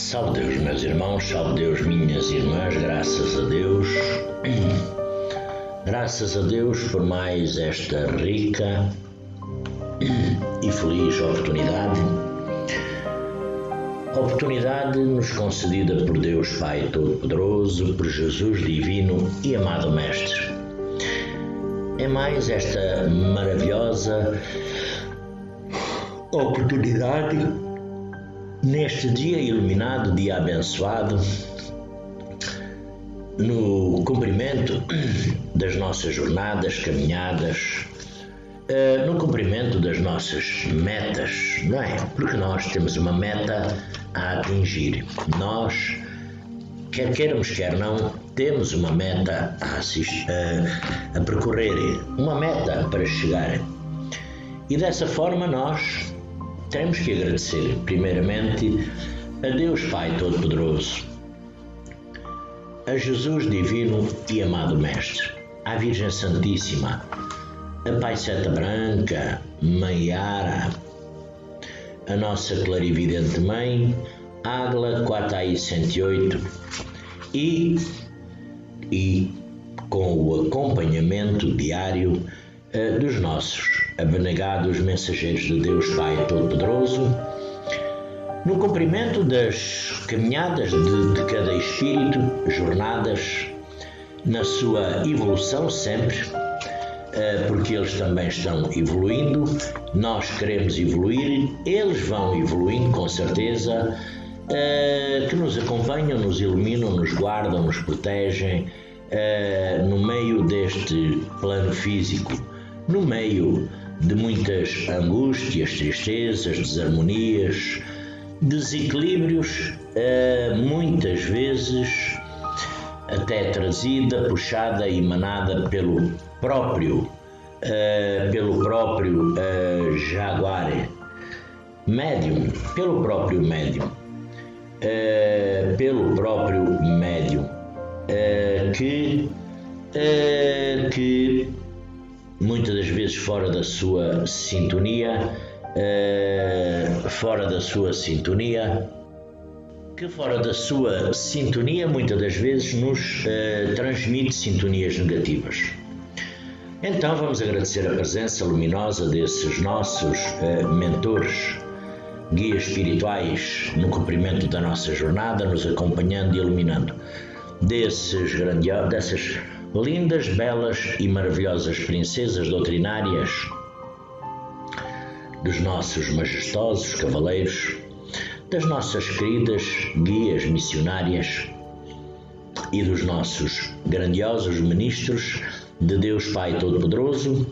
Salve Deus, meus irmãos, salve Deus, minhas irmãs, graças a Deus. Graças a Deus por mais esta rica e feliz oportunidade nos concedida por Deus Pai Todo-Poderoso, por Jesus Divino e amado Mestre. É mais esta maravilhosa oportunidade neste dia iluminado, dia abençoado, no cumprimento das nossas jornadas, caminhadas, no cumprimento das nossas metas, não é? Porque nós temos uma meta a atingir. Nós, quer queiramos, quer não, temos uma meta a percorrer, uma meta para chegar. E dessa forma nós temos que agradecer, primeiramente, a Deus Pai Todo-Poderoso, a Jesus Divino e amado Mestre, à Virgem Santíssima, a Pai Seta Branca, Mãe Yara, a nossa clarividente Mãe, Águila 4i108 e com o acompanhamento diário dos nossos abnegados mensageiros de Deus Pai Todo-Poderoso, no cumprimento das caminhadas de cada espírito, jornadas na sua evolução sempre, porque eles também estão evoluindo, nós queremos evoluir, eles vão evoluindo com certeza, que nos acompanham, nos iluminam, nos guardam, nos protegem no meio deste plano físico, no meio de muitas angústias, tristezas, desarmonias, desequilíbrios, muitas vezes até trazida, puxada e emanada pelo próprio jaguar médium, pelo próprio médium, que muitas das vezes fora da sua sintonia, muitas das vezes nos transmite sintonias negativas. Então vamos agradecer a presença luminosa desses nossos mentores, guias espirituais no cumprimento da nossa jornada, nos acompanhando e iluminando, dessas lindas, belas e maravilhosas princesas doutrinárias, dos nossos majestosos cavaleiros, das nossas queridas guias missionárias e dos nossos grandiosos ministros de Deus Pai Todo-Poderoso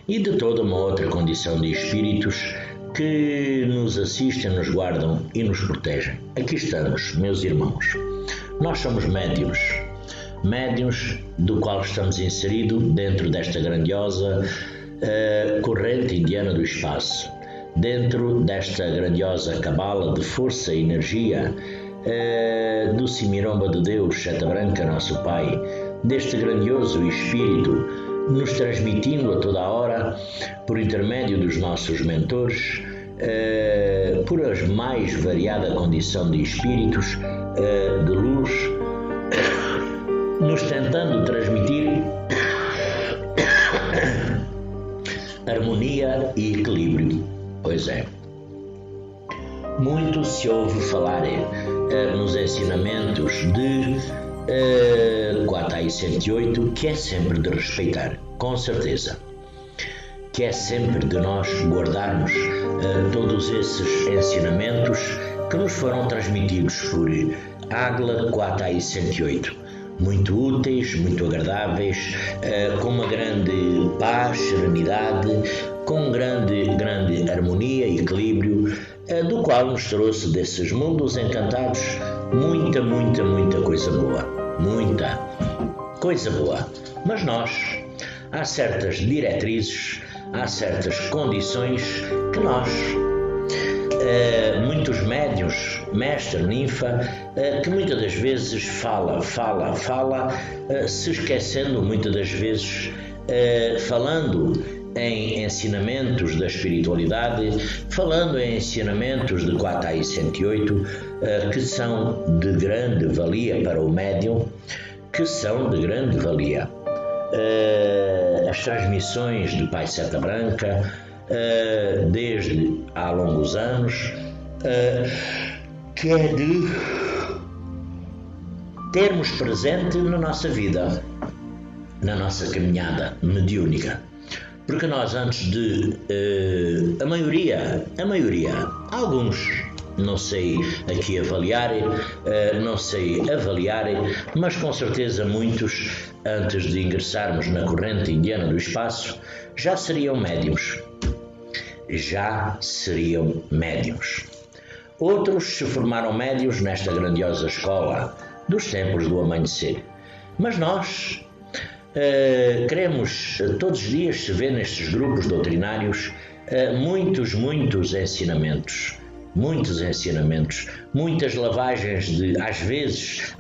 e de toda uma outra condição de espíritos que nos assistem, nos guardam e nos protegem. Aqui estamos, meus irmãos. Nós somos médiuns do qual estamos inseridos dentro desta grandiosa corrente indiana do espaço, dentro desta grandiosa cabala de força e energia do Simiromba de Deus, Seta Branca, nosso Pai, deste grandioso Espírito, nos transmitindo a toda a hora, por intermédio dos nossos mentores, por a mais variada condição de espíritos, de luz, nos tentando transmitir harmonia e equilíbrio. Pois é, muito se ouve falar nos ensinamentos de 4i108, que é sempre de respeitar, com certeza, que é sempre de nós guardarmos todos esses ensinamentos que nos foram transmitidos por Águila 4i108, muito úteis, muito agradáveis, com uma grande paz, serenidade, com grande harmonia e equilíbrio, do qual nos trouxe desses mundos encantados muita coisa boa, muita coisa boa. Mas nós, há certas diretrizes, há certas condições que nós, muitos médiuns, mestre, ninfa, que muitas das vezes fala, se esquecendo muitas das vezes, falando em ensinamentos da espiritualidade, falando em ensinamentos de Quatai 108, que são de grande valia para o médium, que são de grande valia. As transmissões do Pai Seta Branca, desde há longos anos, que é de termos presente na nossa vida, na nossa caminhada mediúnica. Porque nós antes de, a maioria, alguns, não sei aqui avaliar, mas com certeza muitos, antes de ingressarmos na corrente indiana do espaço, já seriam médiuns. Outros se formaram médiuns nesta grandiosa escola dos tempos do amanhecer. Mas nós queremos, todos os dias se vê nestes grupos doutrinários muitos ensinamentos, muitas lavagens de, às vezes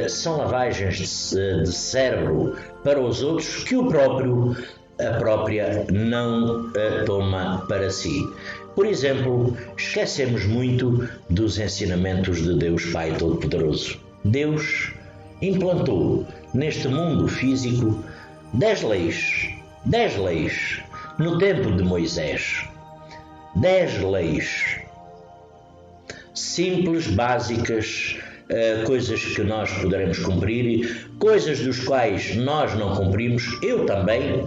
são lavagens de cérebro para os outros que a própria não toma para si. Por exemplo, esquecemos muito dos ensinamentos de Deus Pai Todo-Poderoso. Deus implantou neste mundo físico 10 leis no tempo de Moisés. 10 leis simples, básicas, coisas que nós poderemos cumprir, coisas dos quais nós não cumprimos. Eu também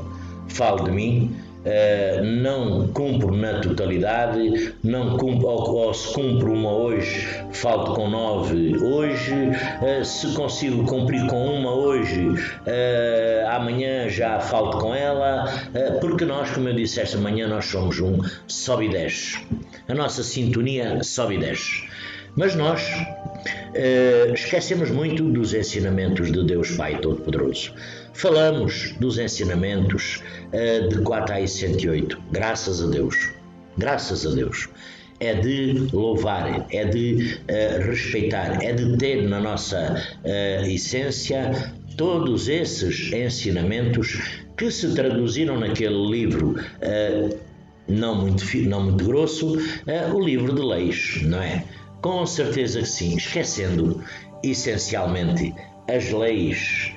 falo de mim, não cumpro na totalidade, não cumpro, ou se cumpro uma hoje, falto com 9 hoje, se consigo cumprir com uma hoje, amanhã já falto com ela, porque nós, como eu disse esta manhã, nós somos um sobe e desce, a nossa sintonia sobe e desce. Mas nós esquecemos muito dos ensinamentos de Deus Pai Todo-Poderoso. Falamos dos ensinamentos de Quatai 108. Graças a Deus. É de louvar, é de respeitar, é de ter na nossa essência todos esses ensinamentos que se traduziram naquele livro não muito grosso, o livro de leis, não é? Com certeza que sim, esquecendo essencialmente as leis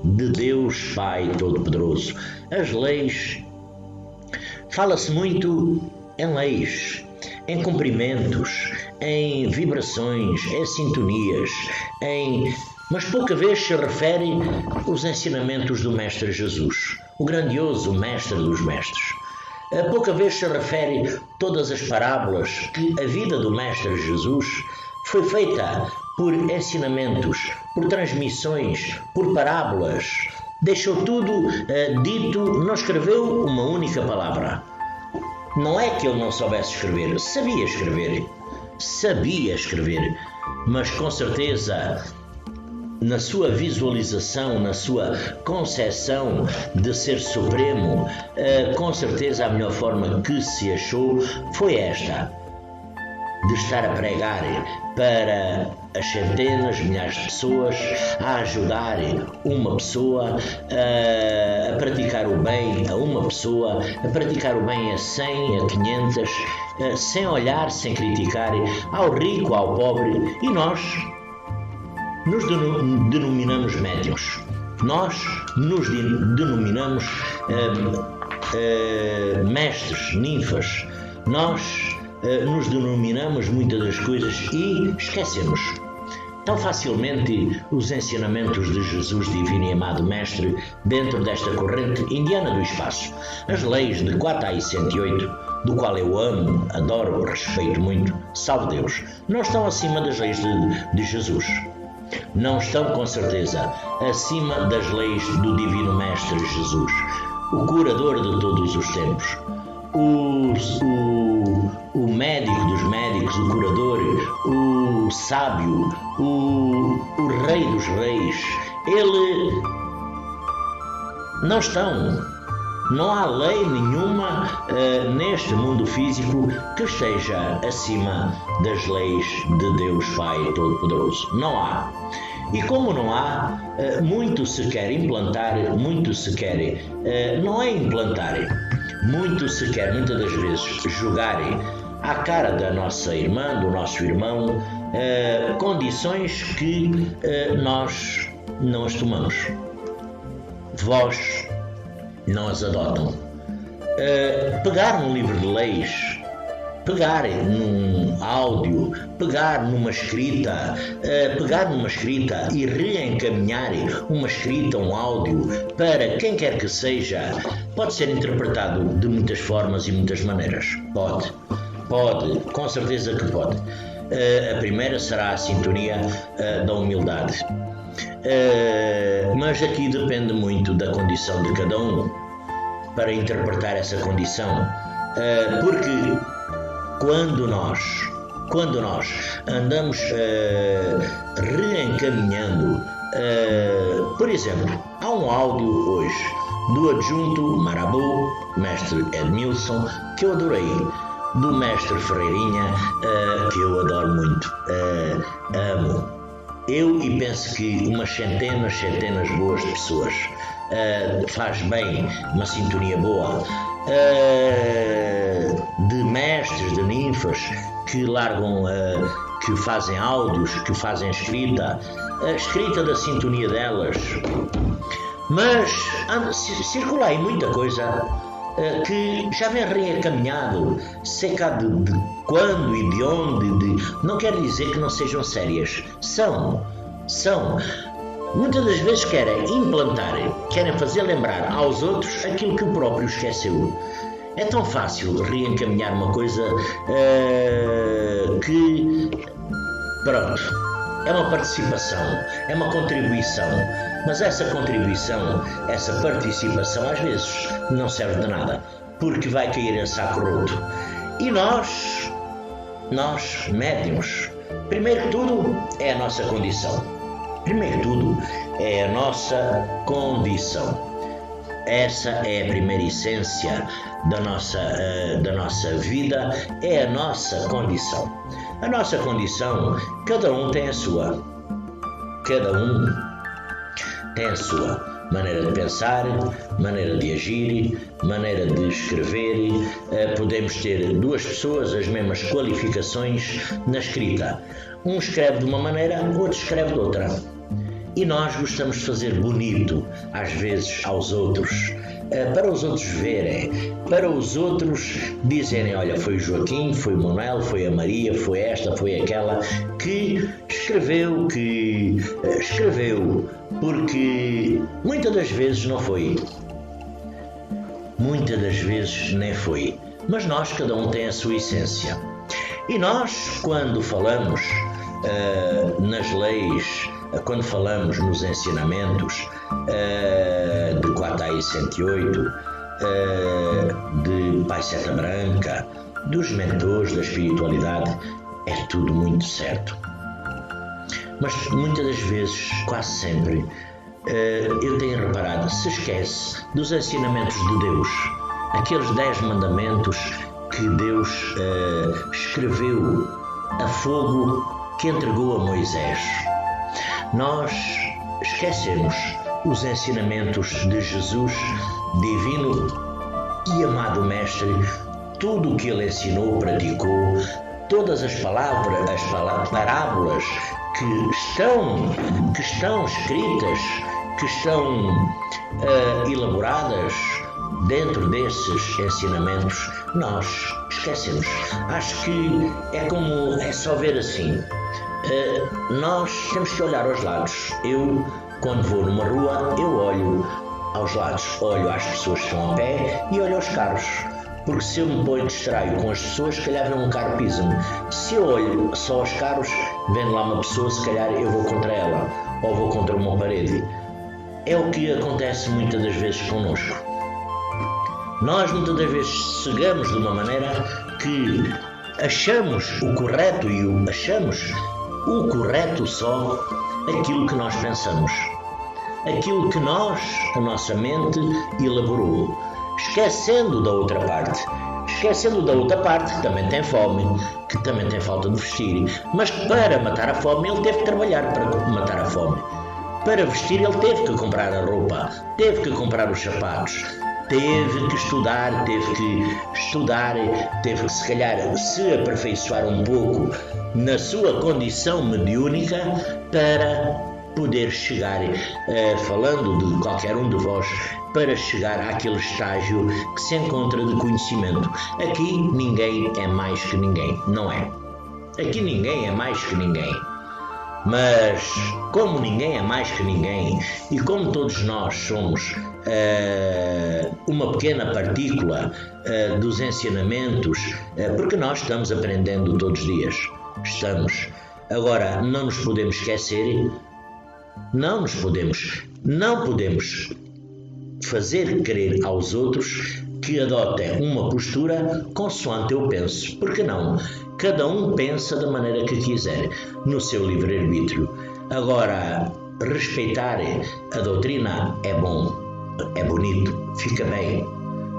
de Deus Pai Todo-Poderoso. As leis, fala-se muito em leis, em comprimentos, em vibrações, em sintonias, mas pouca vez se refere os ensinamentos do Mestre Jesus, o grandioso Mestre dos Mestres. Pouca vez se refere todas as parábolas que a vida do Mestre Jesus foi feita por ensinamentos, por transmissões, por parábolas. Deixou tudo dito, não escreveu uma única palavra. Não é que ele não soubesse escrever, sabia escrever, mas com certeza na sua visualização, na sua concepção de ser supremo, com certeza a melhor forma que se achou foi esta, de estar a pregar para as centenas, milhares de pessoas, a ajudar uma pessoa, a praticar o bem a uma pessoa, a praticar o bem a 100, a 500, sem olhar, sem criticar, ao rico, ao pobre, e nós nos denominamos médiuns. Nós nos denominamos mestres, ninfas. Nós nos denominamos muitas das coisas e esquecemos tão facilmente os ensinamentos de Jesus Divino e Amado Mestre dentro desta corrente indiana do espaço. As leis de Quatai 108, do qual eu amo, adoro, respeito muito, salve Deus, não estão acima das leis de Jesus. Não estão, com certeza, acima das leis do Divino Mestre Jesus, o curador de todos os tempos, o médico dos médicos, o curador, o sábio, o rei dos reis. Ele não estão. Não há lei nenhuma neste mundo físico que esteja acima das leis de Deus Pai Todo-Poderoso. Não há. E como não há, muito se quer implantar, muito se quer, não é implantar, muito se quer muitas das vezes jogar à cara da nossa irmã, do nosso irmão, condições que nós não as tomamos. Vós não as adotam. Pegar num livro de leis, pegar num áudio, pegar numa escrita e reencaminhar uma escrita, um áudio, para quem quer que seja, pode ser interpretado de muitas formas e muitas maneiras. Pode, com certeza que pode. A primeira será a sintonia da humildade. Mas aqui depende muito da condição de cada um para interpretar essa condição. Porque quando nós andamos reencaminhando, por exemplo, há um áudio hoje do adjunto Marabu, mestre Edmilson, que eu adorei, do mestre Ferreirinha, que eu adoro muito, amo. Eu e penso que umas centenas boas de pessoas, faz bem uma sintonia boa, de mestres, de ninfas que largam, que fazem áudios, que fazem escrita, a escrita da sintonia delas. Mas circula aí muita coisa que já vem reencaminhado, sei cá de quando e de onde, não quer dizer que não sejam sérias, são. Muitas das vezes querem implantar, querem fazer lembrar aos outros aquilo que o próprio esqueceu. É tão fácil reencaminhar uma coisa que, pronto, é uma participação, é uma contribuição, mas essa contribuição, essa participação às vezes não serve de nada, porque vai cair em saco roto. E nós médiuns, primeiro que tudo é a nossa condição. Primeiro que tudo é a nossa condição. Essa é a primeira essência da nossa vida, é a nossa condição. A nossa condição, cada um tem a sua. Cada um tem a sua maneira de pensar, maneira de agir, maneira de escrever. Podemos ter duas pessoas as mesmas qualificações na escrita. Um escreve de uma maneira, outro escreve de outra. E nós gostamos de fazer bonito, às vezes, aos outros, para os outros verem, para os outros dizerem, olha, foi o Joaquim, foi o Manuel, foi a Maria, foi esta, foi aquela, que escreveu, porque muitas das vezes não foi. Muitas das vezes nem foi. Mas nós, cada um tem a sua essência. E nós, quando falamos nas leis, quando falamos nos ensinamentos de Quatai 108, de Pai Seta Branca, dos mentores da espiritualidade, é tudo muito certo. Mas muitas das vezes, quase sempre, eu tenho reparado, se esquece dos ensinamentos de Deus, aqueles 10 mandamentos que Deus escreveu a fogo, que entregou a Moisés. Nós esquecemos os ensinamentos de Jesus, divino e amado Mestre, tudo o que ele ensinou, praticou, todas as parábolas que estão escritas, que estão elaboradas dentro desses ensinamentos, nós esquecemos. Acho que é só ver assim. Nós temos que olhar aos lados. Eu, quando vou numa rua, eu olho aos lados, olho às pessoas que estão a pé e olho aos carros. Porque se eu me ponho distraio com as pessoas, se calhar vem um carro pisa-me. Se eu olho só aos carros, vendo lá uma pessoa, se calhar eu vou contra ela ou vou contra uma parede. É o que acontece muitas das vezes connosco. Nós muitas das vezes cegamos de uma maneira que achamos o correto e achamos o correto só aquilo que nós pensamos, aquilo que a nossa mente elaborou, esquecendo da outra parte, esquecendo da outra parte, que também tem fome, que também tem falta de vestir, mas para matar a fome ele teve que trabalhar para matar a fome. Para vestir ele teve que comprar a roupa, teve que comprar os sapatos, teve que estudar, teve que se calhar se aperfeiçoar um pouco na sua condição mediúnica para poder chegar, falando de qualquer um de vós, para chegar àquele estágio que se encontra de conhecimento. Aqui ninguém é mais que ninguém, não é? Aqui ninguém é mais que ninguém. Mas como ninguém é mais que ninguém e como todos nós somos uma pequena partícula dos ensinamentos, porque nós estamos aprendendo todos os dias, estamos. Agora, não nos podemos esquecer, não podemos fazer crer aos outros que adotem uma postura consoante eu penso, porque não? Cada um pensa da maneira que quiser, no seu livre-arbítrio. Agora, respeitar a doutrina é bom, é bonito, fica bem.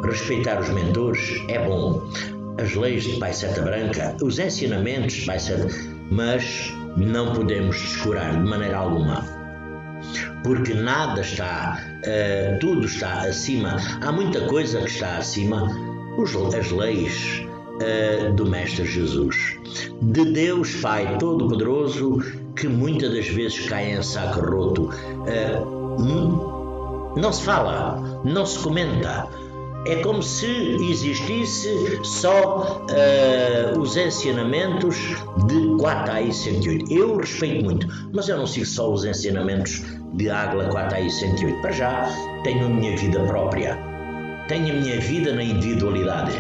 Respeitar os mentores é bom. As leis de Pai Seta Branca, os ensinamentos de Pai Seta, mas não podemos descurar de maneira alguma. Porque nada está, tudo está acima, há muita coisa que está acima, as leis do Mestre Jesus, de Deus Pai Todo-Poderoso, que muitas das vezes cai em saco roto. Não se fala, não se comenta. É como se existisse só os ensinamentos de Quatai 108. Eu respeito muito, mas eu não sigo só os ensinamentos de Águila Quatai 108. Para já, tenho a minha vida própria. Tenho a minha vida na individualidade.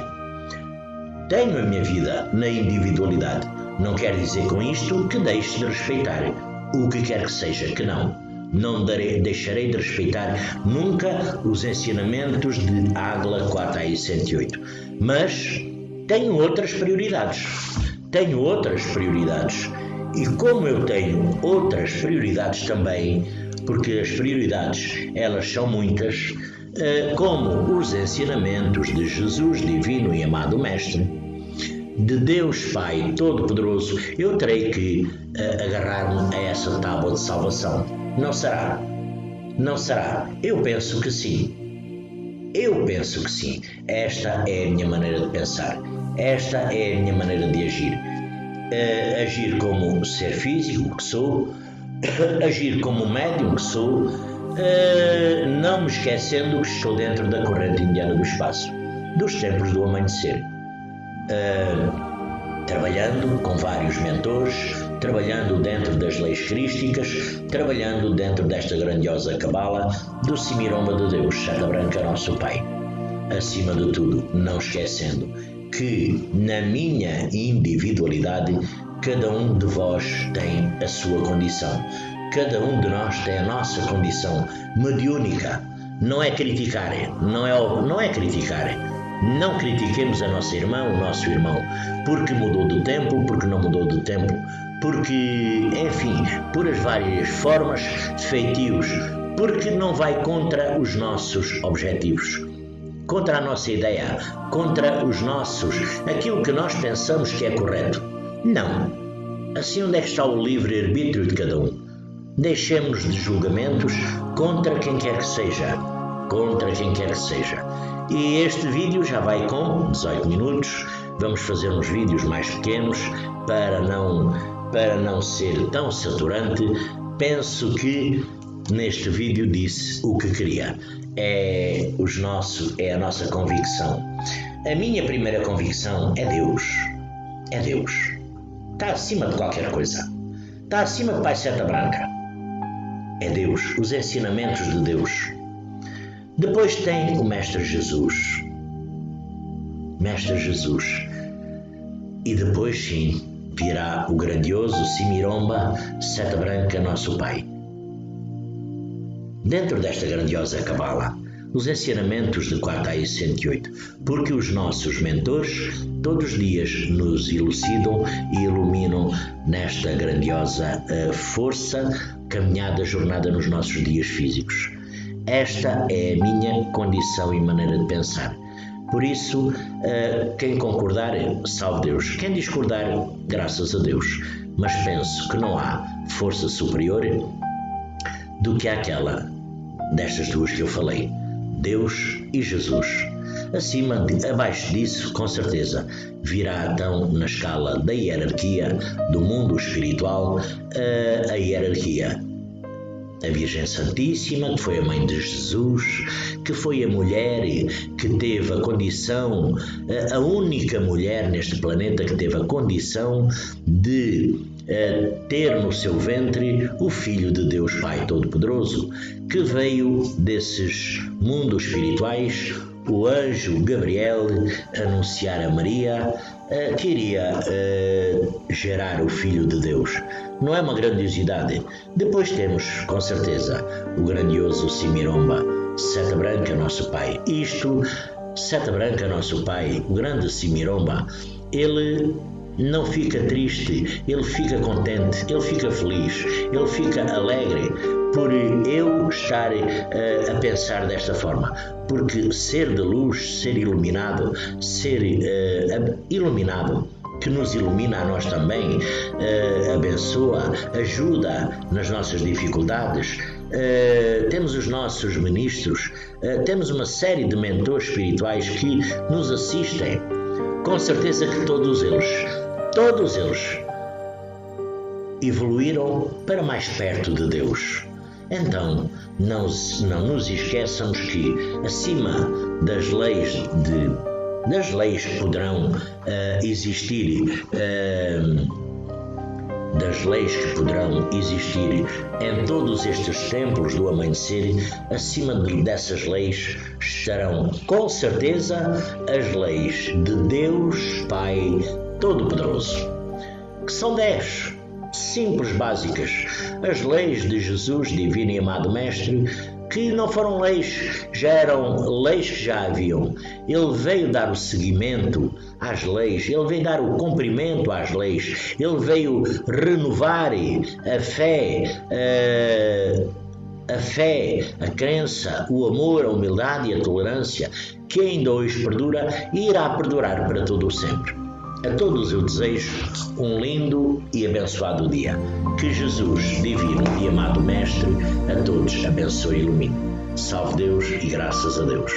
Tenho a minha vida na individualidade. Não quer dizer com isto que deixe de respeitar o que quer que seja, que não. Não deixarei de respeitar nunca os ensinamentos de Águila Quatai 108. Mas tenho outras prioridades. E como eu tenho outras prioridades também, porque as prioridades, elas são muitas, como os ensinamentos de Jesus, divino e amado Mestre, de Deus Pai Todo-Poderoso, eu terei que agarrar-me a essa tábua de salvação. Não será? Não será? Eu penso que sim. Esta é a minha maneira de pensar. Esta é a minha maneira de agir. Agir como ser físico que sou, agir como médium que sou, não me esquecendo que estou dentro da corrente indiana do espaço, dos templos do amanhecer. Trabalhando com vários mentores, trabalhando dentro das leis crísticas, trabalhando dentro desta grandiosa cabala do Simiromba de Deus, Seta Branca, nosso Pai. Acima de tudo, não esquecendo que na minha individualidade, cada um de vós tem a sua condição. Cada um de nós tem a nossa condição mediúnica. Não é criticar, não é criticar. Não critiquemos a nossa irmã, o nosso irmão, porque mudou de tempo, porque não mudou de tempo, porque, enfim, por as várias formas de feitios, porque não vai contra os nossos objetivos, contra a nossa ideia, contra os nossos, aquilo que nós pensamos que é correto. Não. Assim, onde é que está o livre-arbítrio de cada um? Deixemos de julgamentos contra quem quer que seja. E este vídeo já vai com 18 minutos. Vamos fazer uns vídeos mais pequenos para não ser tão saturante. Penso que neste vídeo disse o que queria. É a nossa convicção. A minha primeira convicção é Deus. É Deus. Está acima de qualquer coisa. Está acima de Pai Seta Branca. É Deus. Os ensinamentos de Deus. Depois tem o Mestre Jesus. E depois sim virá o grandioso Simiromba Seta Branca, nosso Pai. Dentro desta grandiosa cabala, os ensinamentos de Quatai 108, porque os nossos mentores todos os dias nos elucidam e iluminam nesta grandiosa força, caminhada, jornada nos nossos dias físicos. Esta é a minha condição e maneira de pensar. Por isso, quem concordar, salve Deus. Quem discordar, graças a Deus. Mas penso que não há força superior do que aquela destas duas que eu falei, Deus e Jesus. Abaixo disso, com certeza, virá então na escala da hierarquia do mundo espiritual a hierarquia. A Virgem Santíssima, que foi a mãe de Jesus, que foi a mulher que teve a condição, a única mulher neste planeta que teve a condição de ter no seu ventre o Filho de Deus Pai Todo-Poderoso, que veio desses mundos espirituais, o anjo Gabriel anunciar a Maria que iria gerar o Filho de Deus. Não é uma grandiosidade. Depois temos, com certeza, o grandioso Simiromba, Seta Branca, nosso pai. Seta Branca, nosso pai, o grande Simiromba, ele não fica triste, ele fica contente, ele fica feliz, ele fica alegre por eu estar a pensar desta forma, porque ser de luz, ser iluminado, que nos ilumina a nós também, abençoa, ajuda nas nossas dificuldades. Temos os nossos ministros, temos uma série de mentores espirituais que nos assistem. Com certeza que todos eles evoluíram para mais perto de Deus. Então, não nos esqueçamos que acima das leis que poderão existir, em todos estes templos do amanhecer, acima dessas leis estarão com certeza as leis de Deus Pai Todo-Poderoso, que são 10, simples, básicas. As leis de Jesus, divino e amado Mestre, que não foram leis, já eram leis que já haviam. Ele veio dar o seguimento às leis, ele veio dar o cumprimento às leis, ele veio renovar a fé, a crença, o amor, a humildade e a tolerância, que ainda hoje perdura e irá perdurar para todo o sempre. A todos eu desejo um lindo e abençoado dia. Que Jesus, divino e amado Mestre, a todos abençoe e ilumine. Salve Deus e graças a Deus.